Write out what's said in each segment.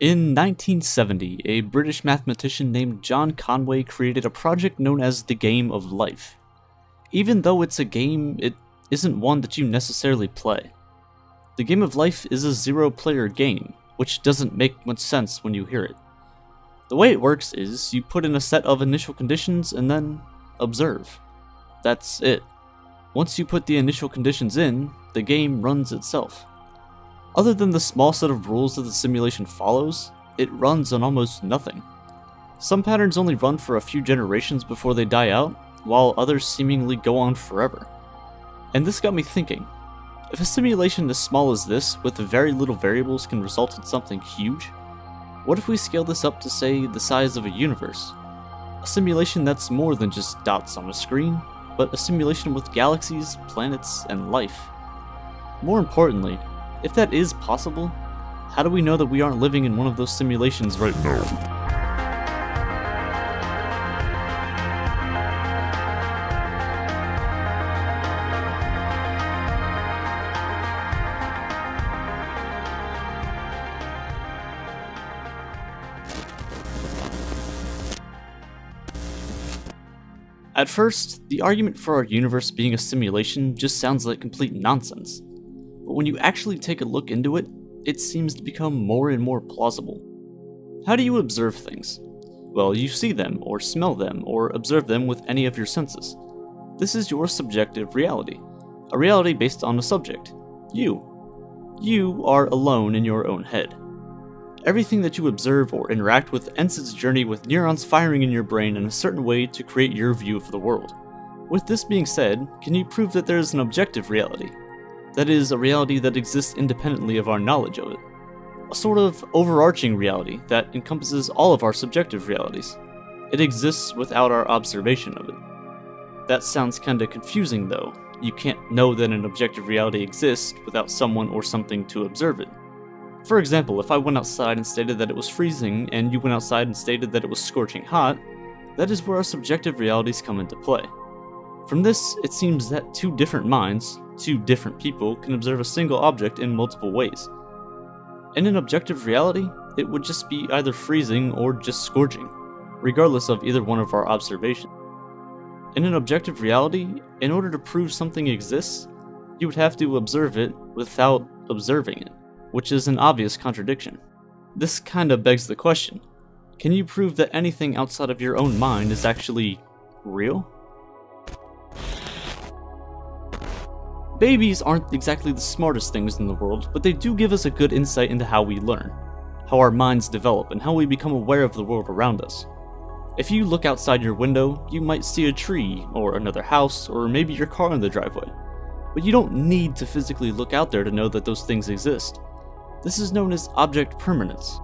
In 1970, a British mathematician named John Conway created a project known as the Game of Life. Even though it's a game, it isn't one that you necessarily play. The Game of Life is a zero-player game, which doesn't make much sense when you hear it. The way it works is, you put in a set of initial conditions and then observe. That's it. Once you put the initial conditions in, the game runs itself. Other than the small set of rules that the simulation follows, it runs on almost nothing. Some patterns only run for a few generations before they die out, while others seemingly go on forever. And this got me thinking, if a simulation as small as this, with very little variables, can result in something huge, what if we scale this up to, say, the size of a universe? A simulation that's more than just dots on a screen, but a simulation with galaxies, planets, and life. More importantly, if that is possible, how do we know that we aren't living in one of those simulations right now? At first, the argument for our universe being a simulation just sounds like complete nonsense. But when you actually take a look into it, it seems to become more and more plausible. How do you observe things? Well, you see them, or smell them, or observe them with any of your senses. This is your subjective reality, a reality based on a subject, you. You are alone in your own head. Everything that you observe or interact with ends its journey with neurons firing in your brain in a certain way to create your view of the world. With this being said, can you prove that there is an objective reality? That is, a reality that exists independently of our knowledge of it. A sort of overarching reality that encompasses all of our subjective realities. It exists without our observation of it. That sounds kinda confusing though. You can't know that an objective reality exists without someone or something to observe it. For example, if I went outside and stated that it was freezing, and you went outside and stated that it was scorching hot, that is where our subjective realities come into play. From this, it seems that two different minds, two different people, can observe a single object in multiple ways. In an objective reality, it would just be either freezing or just scorching, regardless of either one of our observations. In an objective reality, in order to prove something exists, you would have to observe it without observing it, which is an obvious contradiction. This kinda begs the question, can you prove that anything outside of your own mind is actually real? Babies aren't exactly the smartest things in the world, but they do give us a good insight into how we learn, how our minds develop, and how we become aware of the world around us. If you look outside your window, you might see a tree, or another house, or maybe your car in the driveway. But you don't need to physically look out there to know that those things exist. This is known as object permanence.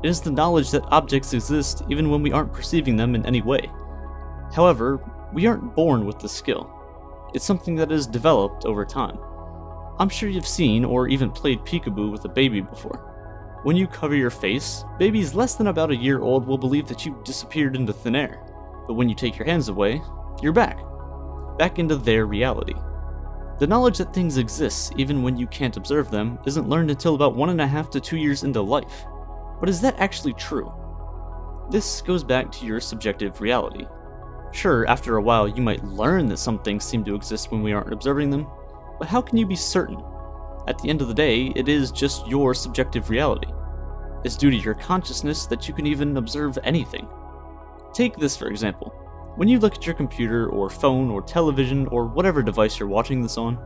It is the knowledge that objects exist even when we aren't perceiving them in any way. However, we aren't born with this skill. It's something that is developed over time. I'm sure you've seen or even played peekaboo with a baby before. When you cover your face, babies less than about a year old will believe that you disappeared into thin air. But when you take your hands away, you're back into their reality. The knowledge that things exist even when you can't observe them isn't learned until about 1.5 to 2 years into life. But is that actually true? This goes back to your subjective reality. Sure, after a while you might learn that some things seem to exist when we aren't observing them, but how can you be certain? At the end of the day, it is just your subjective reality. It's due to your consciousness that you can even observe anything. Take this for example. When you look at your computer or phone or television or whatever device you're watching this on,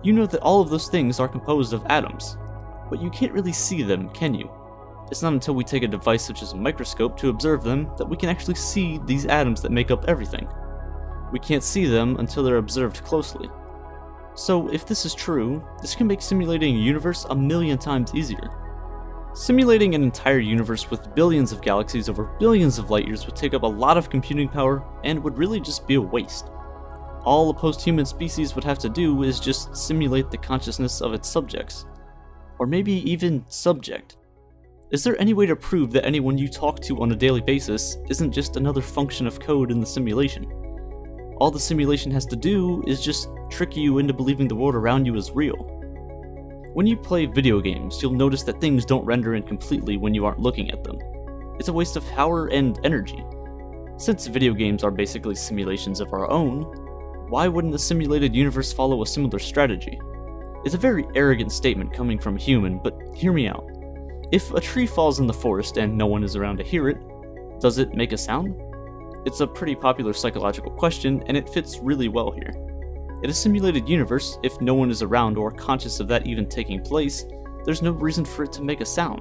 you know that all of those things are composed of atoms. But you can't really see them, can you? It's not until we take a device such as a microscope to observe them that we can actually see these atoms that make up everything. We can't see them until they're observed closely. So if this is true, this can make simulating a universe 1,000,000 times easier. Simulating an entire universe with billions of galaxies over billions of light years would take up a lot of computing power and would really just be a waste. All a post-human species would have to do is just simulate the consciousness of its subjects. Or maybe even subject. Is there any way to prove that anyone you talk to on a daily basis isn't just another function of code in the simulation? All the simulation has to do is just trick you into believing the world around you is real. When you play video games, you'll notice that things don't render in completely when you aren't looking at them. It's a waste of power and energy. Since video games are basically simulations of our own, why wouldn't a simulated universe follow a similar strategy? It's a very arrogant statement coming from a human, but hear me out. If a tree falls in the forest and no one is around to hear it, does it make a sound? It's a pretty popular psychological question, and it fits really well here. In a simulated universe, if no one is around or conscious of that even taking place, there's no reason for it to make a sound,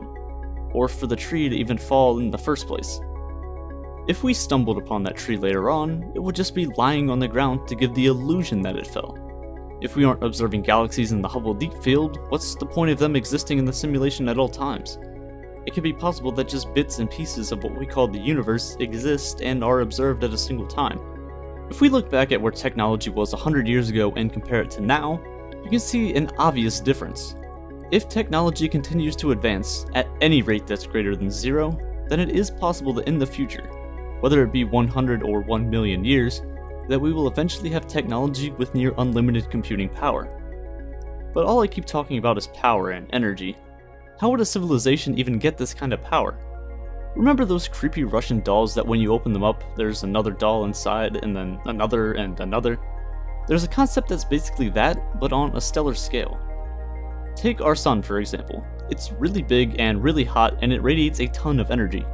or for the tree to even fall in the first place. If we stumbled upon that tree later on, it would just be lying on the ground to give the illusion that it fell. If we aren't observing galaxies in the Hubble Deep Field, what's the point of them existing in the simulation at all times? It could be possible that just bits and pieces of what we call the universe exist and are observed at a single time. If we look back at where technology was 100 years ago and compare it to now, you can see an obvious difference. If technology continues to advance at any rate that's greater than 0, then it is possible that in the future, whether it be 100 or 1 million years, that we will eventually have technology with near unlimited computing power. But all I keep talking about is power and energy. How would a civilization even get this kind of power? Remember those creepy Russian dolls that when you open them up, there's another doll inside, and then another and another? There's a concept that's basically that, but on a stellar scale. Take our sun, for example. It's really big and really hot, and it radiates a ton of energy.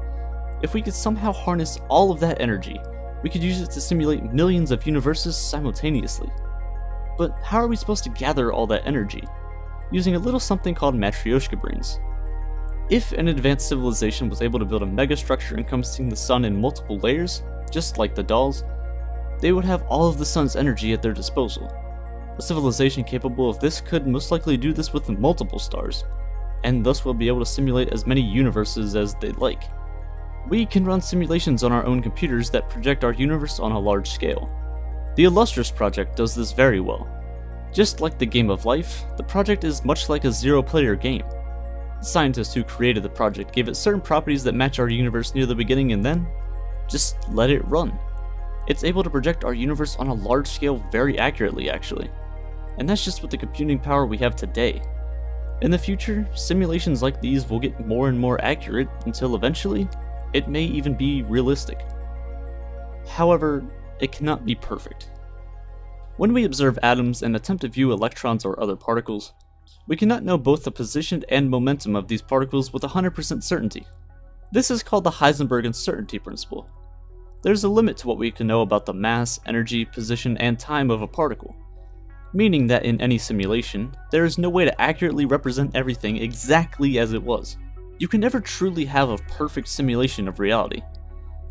If we could somehow harness all of that energy, we could use it to simulate millions of universes simultaneously. But how are we supposed to gather all that energy? Using a little something called Matryoshka brains. If an advanced civilization was able to build a megastructure encompassing the sun in multiple layers, just like the dolls, they would have all of the sun's energy at their disposal. A civilization capable of this could most likely do this with multiple stars, and thus will be able to simulate as many universes as they'd like. We can run simulations on our own computers that project our universe on a large scale. The Illustrious project does this very well. Just like the game of life, the project is much like a zero-player game. The scientists who created the project gave it certain properties that match our universe near the beginning and then just let it run. It's able to project our universe on a large scale very accurately, actually. And that's just with the computing power we have today. In the future, simulations like these will get more and more accurate until eventually, it may even be realistic. However, it cannot be perfect. When we observe atoms and attempt to view electrons or other particles, we cannot know both the position and momentum of these particles with 100% certainty. This is called the Heisenberg uncertainty principle. There's a limit to what we can know about the mass, energy, position, and time of a particle, meaning that in any simulation, there is no way to accurately represent everything exactly as it was. You can never truly have a perfect simulation of reality.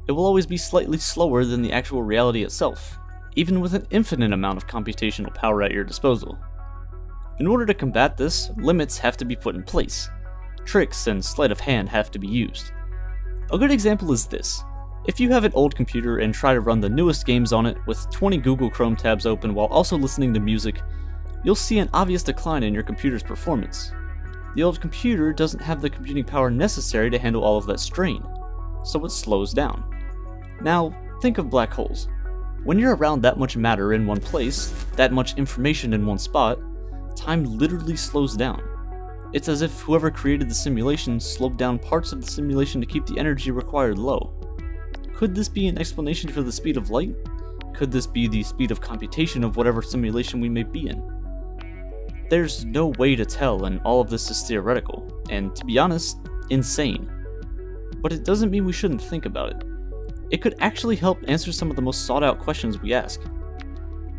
It will always be slightly slower than the actual reality itself, even with an infinite amount of computational power at your disposal. In order to combat this, limits have to be put in place. Tricks and sleight of hand have to be used. A good example is this. If you have an old computer and try to run the newest games on it with 20 Google Chrome tabs open while also listening to music, you'll see an obvious decline in your computer's performance. The old computer doesn't have the computing power necessary to handle all of that strain, so it slows down. Now, think of black holes. When you're around that much matter in one place, that much information in one spot, time literally slows down. It's as if whoever created the simulation slowed down parts of the simulation to keep the energy required low. Could this be an explanation for the speed of light? Could this be the speed of computation of whatever simulation we may be in? There's no way to tell, and all of this is theoretical, and to be honest, insane. But it doesn't mean we shouldn't think about it. It could actually help answer some of the most sought out questions we ask.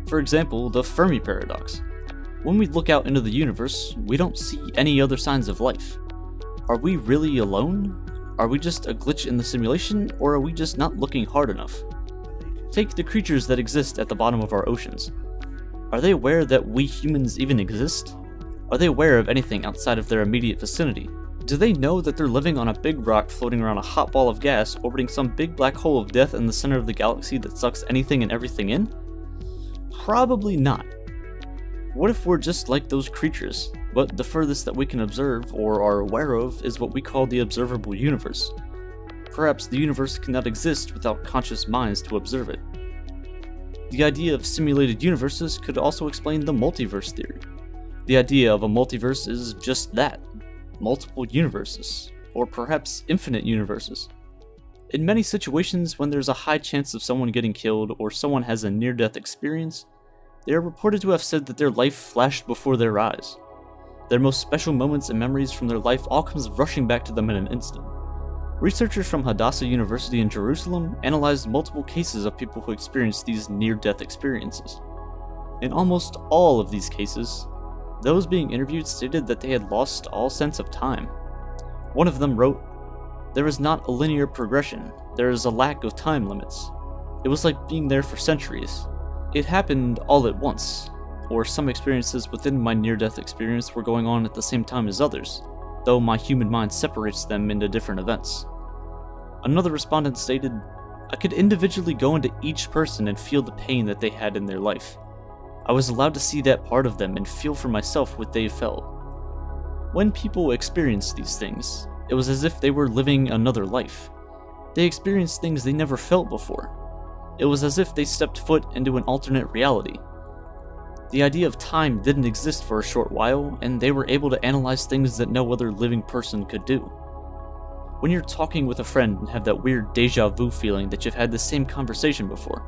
For example, the Fermi paradox. When we look out into the universe, we don't see any other signs of life. Are we really alone? Are we just a glitch in the simulation, or are we just not looking hard enough? Take the creatures that exist at the bottom of our oceans. Are they aware that we humans even exist? Are they aware of anything outside of their immediate vicinity? Do they know that they're living on a big rock floating around a hot ball of gas orbiting some big black hole of death in the center of the galaxy that sucks anything and everything in? Probably not. What if we're just like those creatures, but the furthest that we can observe or are aware of is what we call the observable universe? Perhaps the universe cannot exist without conscious minds to observe it. The idea of simulated universes could also explain the multiverse theory. The idea of a multiverse is just that, multiple universes, or perhaps infinite universes. In many situations, when there's a high chance of someone getting killed or someone has a near-death experience, they are reported to have said that their life flashed before their eyes. Their most special moments and memories from their life all comes rushing back to them in an instant. Researchers from Hadassah University in Jerusalem analyzed multiple cases of people who experienced these near-death experiences. In almost all of these cases, those being interviewed stated that they had lost all sense of time. One of them wrote, "There is not a linear progression, there is a lack of time limits. It was like being there for centuries. It happened all at once, or some experiences within my near-death experience were going on at the same time as others, though my human mind separates them into different events." Another respondent stated, "I could individually go into each person and feel the pain that they had in their life. I was allowed to see that part of them and feel for myself what they felt. When people experienced these things, it was as if they were living another life. They experienced things they never felt before. It was as if they stepped foot into an alternate reality. The idea of time didn't exist for a short while, and they were able to analyze things that no other living person could do. When you're talking with a friend and have that weird deja vu feeling that you've had the same conversation before,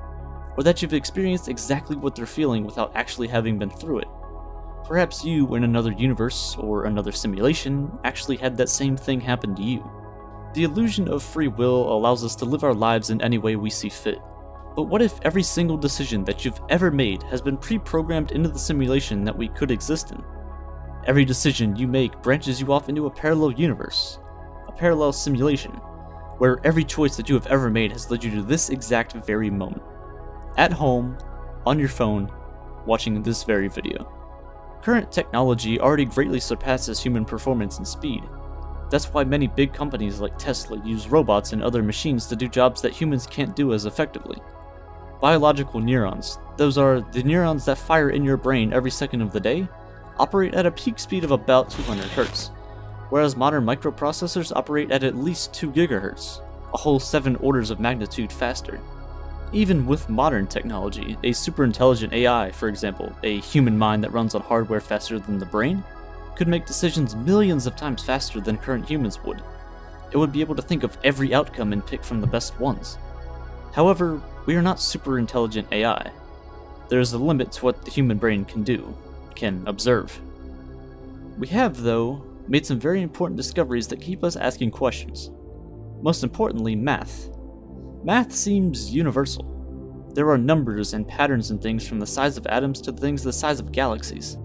or that you've experienced exactly what they're feeling without actually having been through it. Perhaps you, in another universe or another simulation, actually had that same thing happen to you. The illusion of free will allows us to live our lives in any way we see fit. But what if every single decision that you've ever made has been pre-programmed into the simulation that we could exist in? Every decision you make branches you off into a parallel universe, a parallel simulation, where every choice that you have ever made has led you to this exact very moment. At home, on your phone, watching this very video. Current technology already greatly surpasses human performance and speed. That's why many big companies like Tesla use robots and other machines to do jobs that humans can't do as effectively. Biological neurons, those are the neurons that fire in your brain every second of the day, operate at a peak speed of about 200 Hz, whereas modern microprocessors operate at least 2 GHz, a whole 7 orders of magnitude faster. Even with modern technology, a super intelligent AI, for example, a human mind that runs on hardware faster than the brain, could make decisions millions of times faster than current humans would. It would be able to think of every outcome and pick from the best ones. However, we are not super intelligent AI. There is a limit to what the human brain can do, can observe. We have, though, made some very important discoveries that keep us asking questions. Most importantly, math. Math seems universal. There are numbers and patterns in things from the size of atoms to things the size of galaxies.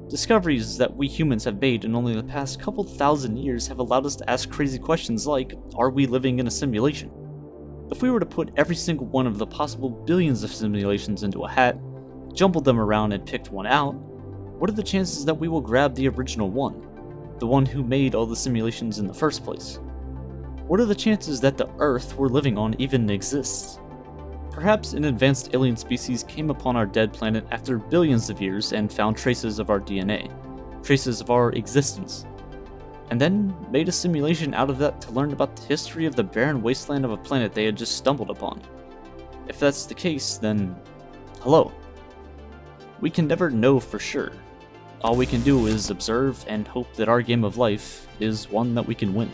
Discoveries that we humans have made in only the past couple thousand years have allowed us to ask crazy questions like, are we living in a simulation? If we were to put every single one of the possible billions of simulations into a hat, jumbled them around and picked one out, what are the chances that we will grab the original one? The one who made all the simulations in the first place? What are the chances that the Earth we're living on even exists? Perhaps an advanced alien species came upon our dead planet after billions of years and found traces of our DNA, traces of our existence, and then made a simulation out of that to learn about the history of the barren wasteland of a planet they had just stumbled upon. If that's the case, then hello. We can never know for sure. All we can do is observe and hope that our game of life is one that we can win.